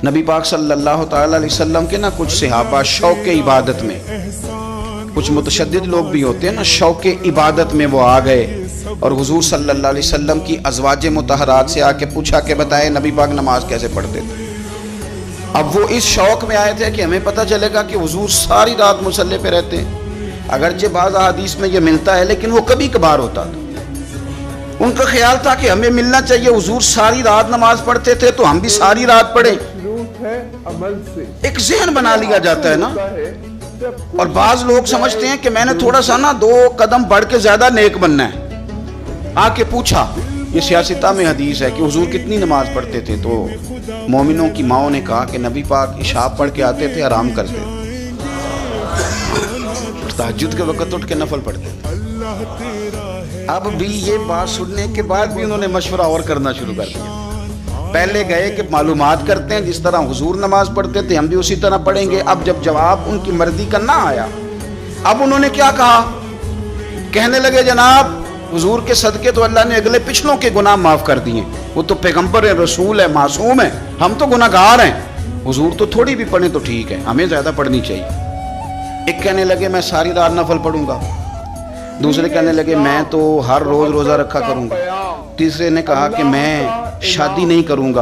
نبی پاک صلی اللہ تعالی علیہ وسلم کے نا کچھ صحابہ شوق عبادت میں، کچھ متشدد لوگ بھی ہوتے ہیں نا، شوق عبادت میں وہ آ گئے اور حضور صلی اللہ علیہ وسلم کی ازواج مطہرات سے آ کے پوچھا کہ بتائیں نبی پاک نماز کیسے پڑھتے تھے۔ اب وہ اس شوق میں آئے تھے کہ ہمیں پتہ چلے گا کہ حضور ساری رات مصلی پہ رہتے ہیں۔ اگرچہ بعض احادیث میں یہ ملتا ہے لیکن وہ کبھی کبھار ہوتا تھا۔ ان کا خیال تھا کہ ہمیں ملنا چاہیے، حضور ساری رات نماز پڑھتے تھے تو ہم بھی ساری رات پڑھیں۔ ایک ذہن بنا لیا جاتا ہے نا، اور بعض لوگ سمجھتے ہیں کہ میں نے تھوڑا سا نا 2 قدم بڑھ کے زیادہ نیک بننا ہے۔ آ کے پوچھا، یہ سیاستہ میں حدیث ہے کہ حضور کتنی نماز پڑھتے تھے، تو مومنوں کی ماؤں نے کہا کہ نبی پاک عشاء پڑھ کے آتے تھے، آرام کرتے تھے، تہجد کے وقت اٹھ کے نفل پڑھتے تھے۔ اب بھی یہ بات سننے کے بعد بھی انہوں نے مشورہ اور کرنا شروع کر دیا۔ پہلے گئے کہ معلومات کرتے ہیں، جس طرح حضور نماز پڑھتے تھے ہم بھی اسی طرح پڑھیں گے۔ اب جب جواب ان کی مرضی کا نہ آیا، اب انہوں نے کیا کہا، کہنے لگے جناب حضور کے صدقے تو اللہ نے اگلے پچھلوں کے گناہ معاف کر دیے، وہ تو پیغمبر ہے، رسول ہے، معصوم ہے، ہم تو گناہ گار ہیں، حضور تو تھوڑی بھی پڑھیں تو ٹھیک ہے، ہمیں زیادہ پڑھنی چاہیے۔ ایک کہنے لگے میں ساری رات نفل پڑھوں گا، دوسرے کہنے لگے میں تو ہر روز روزہ رکھا کروں گا، تیسرے نے کہا کہ میں شادی نہیں کروں گا،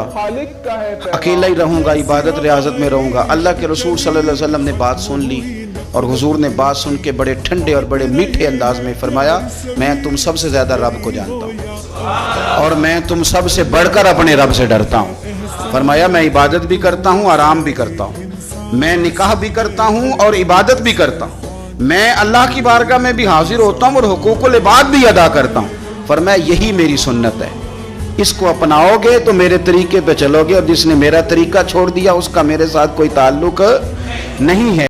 اکیلا ہی رہوں گا، عبادت ریاضت میں رہوں گا۔ اللہ کے رسول صلی اللہ علیہ وسلم نے بات سن لی، اور حضور نے بات سن کے بڑے ٹھنڈے اور بڑے میٹھے انداز میں فرمایا، میں تم سب سے زیادہ رب کو جانتا ہوں اور میں تم سب سے بڑھ کر اپنے رب سے ڈرتا ہوں۔ فرمایا میں عبادت بھی کرتا ہوں، آرام بھی کرتا ہوں، میں نکاح بھی کرتا ہوں اور عبادت بھی کرتا ہوں، میں اللہ کی بارگاہ میں بھی حاضر ہوتا ہوں اور حقوق العباد بھی ادا کرتا ہوں۔ فرمایا یہی میری سنت ہے، اس کو اپناؤ گے تو میرے طریقے پہ چلو گے، اور جس نے میرا طریقہ چھوڑ دیا اس کا میرے ساتھ کوئی تعلق نہیں ہے۔